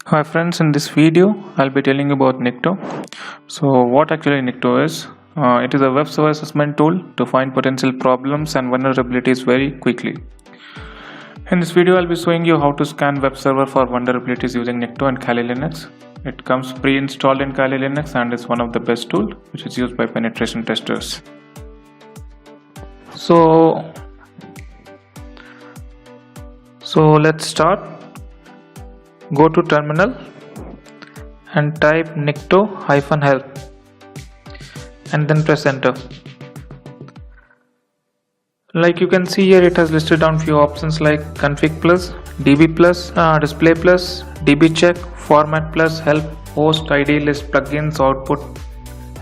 Hi friends, in this video I'll be telling you about Nikto. So what actually Nikto is? It is a web server assessment tool to find potential problems and vulnerabilities very quickly. In this video I'll be showing you how to scan web server for vulnerabilities using Nikto and Kali Linux. It comes pre-installed in Kali Linux and is one of the best tools which is used by penetration testers. So let's start. Go to terminal and type nikto-help and then press enter. Like you can see here, it has listed down few options like config plus, db plus, display plus, db check, format plus, help, host, id, list, plugins, output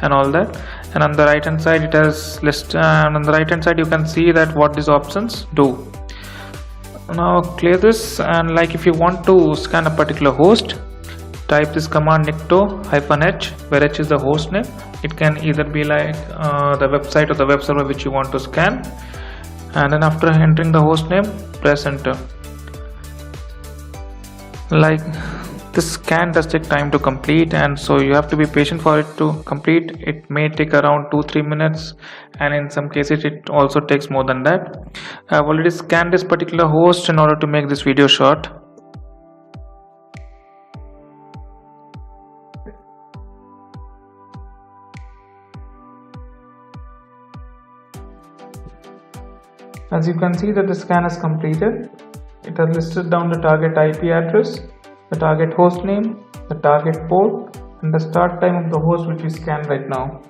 and all that. And on the right hand side it has list, and on the right hand side you can see that what these options do. Now clear this, and like if you want to scan a particular host, type this command nikto-h, where h is the host name. It can either be like the website or the web server which you want to scan, and then after entering the host name, press enter. Like this scan does take time to complete, and so you have to be patient for it to complete. It may take around 2-3 minutes, and in some cases it also takes more than that. I've already scanned this particular host in order to make this video short. As you can see that the scan is completed. It has listed down the target IP address, the target host name, the target port, and the start time of the host which we scan right now.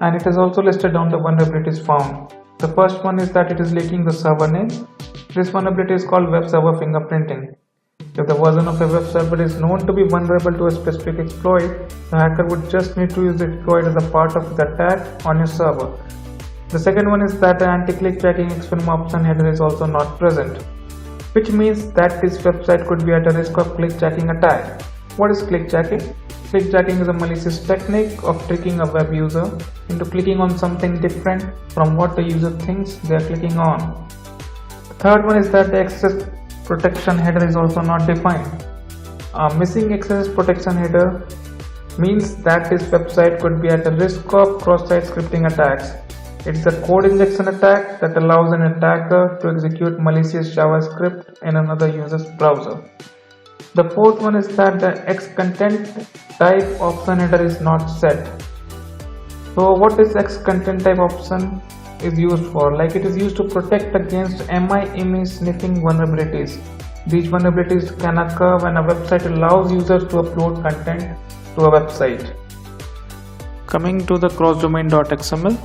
And it has also listed down the vulnerabilities found. The first one is that it is leaking the server name. This vulnerability is called web server fingerprinting. If the version of a web server is known to be vulnerable to a specific exploit, the hacker would just need to use the exploit as a part of the attack on your server. The second one is that the anti-click jacking exfilm option header is also not present, which means that this website could be at a risk of click jacking attack. What is click jacking? Click jacking is a malicious technique of tricking a web user into clicking on something different from what the user thinks they are clicking on. The third one is that the access protection header is also not defined. A missing access protection header means that this website could be at a risk of cross-site scripting attacks. It's a code injection attack that allows an attacker to execute malicious JavaScript in another user's browser. The fourth one is that the X content type option header is not set. So what is X content type option is used for? Like it is used to protect against MIME sniffing vulnerabilities. These vulnerabilities can occur when a website allows users to upload content to a website. Coming to the crossdomain.xml.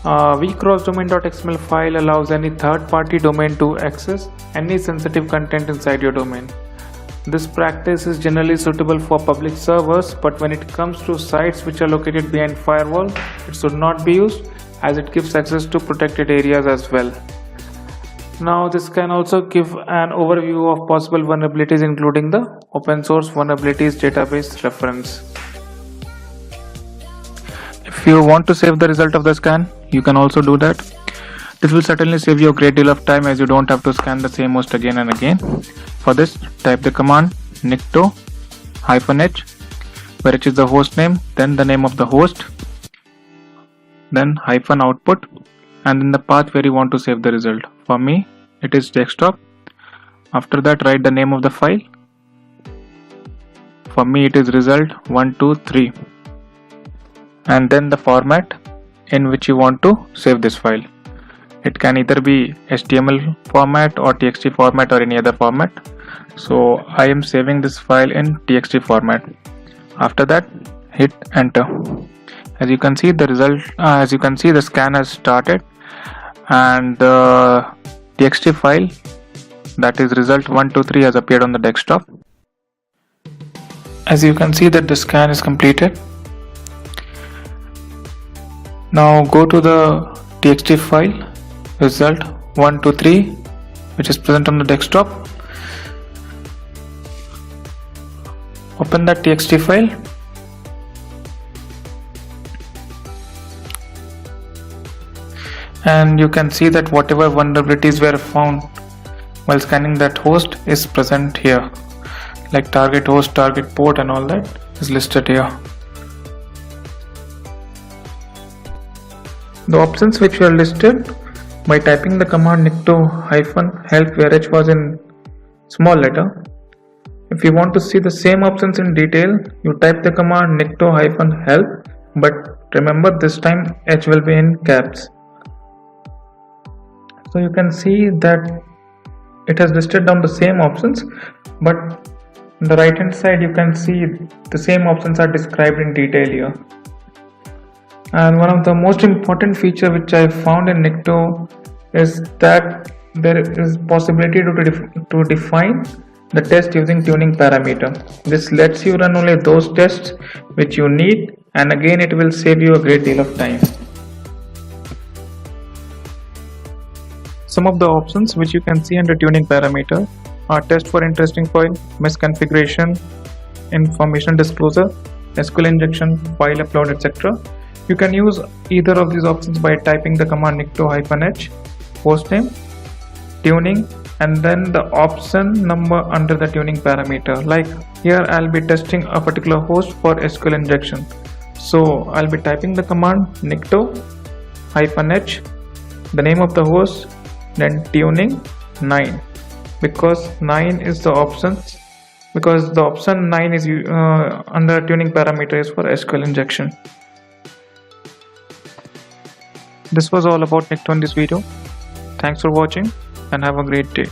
vCrossdomain.xml file allows any third-party domain to access any sensitive content inside your domain. This practice is generally suitable for public servers, but when it comes to sites which are located behind firewall, it should not be used as it gives access to protected areas as well. Now this can also give an overview of possible vulnerabilities, including the open source vulnerabilities database reference. If you want to save the result of the scan, you can also do that. This will certainly save you a great deal of time, as you don't have to scan the same host again and again. For this, type the command nikto-h, where it is the host name, then the name of the host, then -output, and then the path where you want to save the result. For me, it is desktop. After that, write the name of the file. For me, it is result123. And then the format in which you want to save this file. It can either be HTML format or TXT format or any other format. So I am saving this file in TXT format. After that, hit enter. As you can see, the scan has started, and the TXT file, that is result123, has appeared on the desktop. As you can see that the scan is completed. Now go to the TXT file result123, which is present on the desktop. Open that TXT file. And you can see that whatever vulnerabilities were found while scanning that host is present here. like target host, target port and all that is listed here. The options which were listed by typing the command nikto-help where h was in small letter. If you want to see the same options in detail, you type the command nikto-help, but remember this time h will be in caps. So you can see that it has listed down the same options, but on the right hand side you can see the same options are described in detail here. And one of the most important feature which I found in Nikto is that there is possibility to define the test using tuning parameter. This lets you run only those tests which you need, and again it will save you a great deal of time. Some of the options which you can see under tuning parameter are test for interesting file, misconfiguration, information disclosure, SQL injection, file upload, etc. You can use either of these options by typing the command nikto-h, hostname, tuning, and then the option number under the tuning parameter. Like here I'll be testing a particular host for SQL injection. So I'll be typing the command nikto-h, the name of the host, then tuning 9, because 9 is the options, because the option 9 is under tuning parameter is for SQL injection. This was all about Nikto in this video. Thanks for watching and have a great day.